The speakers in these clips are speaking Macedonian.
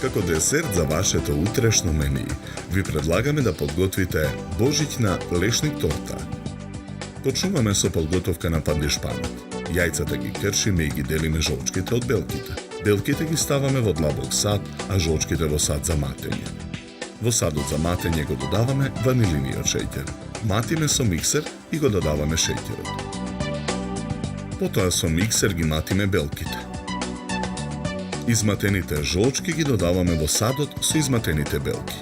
Како десерт за вашето утрешно мени, ви предлагаме да подготвите божиќна лешник торта. Почнуваме со подготовка на пандишпанот. Јајцата ги кршиме и ги делиме жолчките од белките. Белките ги ставаме во длабок сад, а жолчките во сад за матење. Во садот за матење го додаваме ванилиниот шеќер. Матиме со миксер и го додаваме шеќерот. Потоа со миксер ги матиме белките. Изматените жолчки ги додаваме во садот со изматените белки.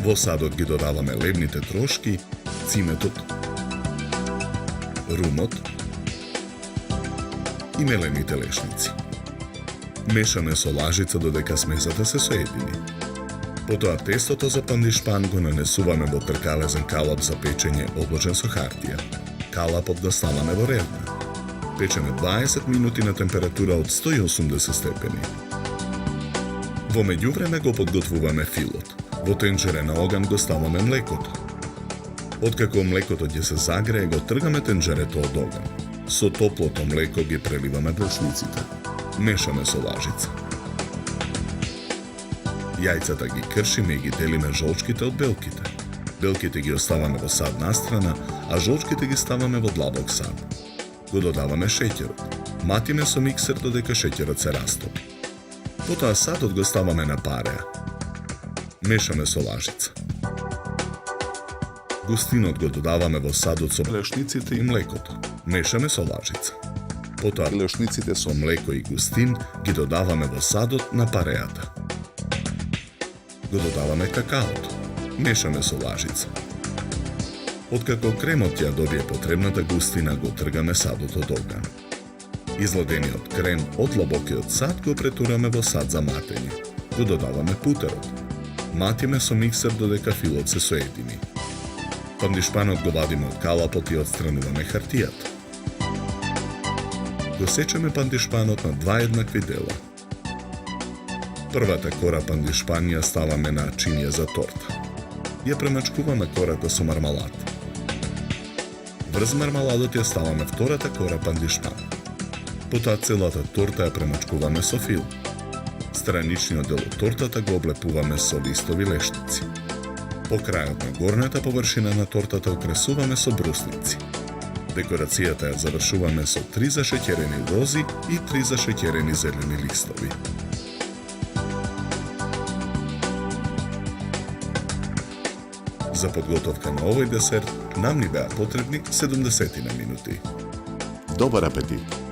Во садот ги додаваме лебните трошки, циметот, румот и мелените лешници. Мешаме со лажица додека смесата се соедини. Потоа тестото за пандишпан го нанесуваме во тркалезен калап за печење обложен со хартија. Калапот го ставаме во ревна. Печеме 20 минути на температура од 180 степени. Во меѓувреме го подготвуваме филот. Во тенџере на оган го ставаме млекото. Откако млекото ќе се загрее, го тргаме тенџерето од оган. Со топлото млеко ги преливаме брашниците. Мешаме со лажица. Јајцата ги кршиме и ги делиме жолчките од белките. Белките ги оставаме во сад настрана, а жолчките ги ставаме во длабок сад. Го додаваме шеќерот. Матиме со миксер додека шеќерот се растопи. Потоа садот го ставаме на пареа. Мешаме со лажица. Густинот го додаваме во садот со лешниците и млекото. Мешаме со лажица. Потоа лешниците со млеко и густин ги додаваме во садот на пареата. Го додаваме какаото. Мешаме со лажица. Откако кремот ја добие потребната густина, го тргаме садот од оган. Изладениот крем од длабокиот сад го претураме во сад за матење. Го додаваме путерот. Матиме со миксер додека филот се соедини. Пандишпанот го вадиме од калапот и отстрануваме хартијата. Го сечеме пандишпанот на два еднакви дела. Првата кора пандишпан ја ставаме на чинија за торта. Ја премачкуваме кората со мармалад. Врз мармаладот ја ставаме втората кора пандишпан. Потоа целата торта ја премачкуваме со фил. Страничниот дел од тортата го облепуваме со листови лешници. По крајот на горната површина на тортата украсуваме со брусници. Декорацијата ја завршуваме со 3 зашеќерени рози и 3 зашеќерени зелени листови. За подготовка на овој десерт нам ни беа потребни 70 минути. Добар апетит!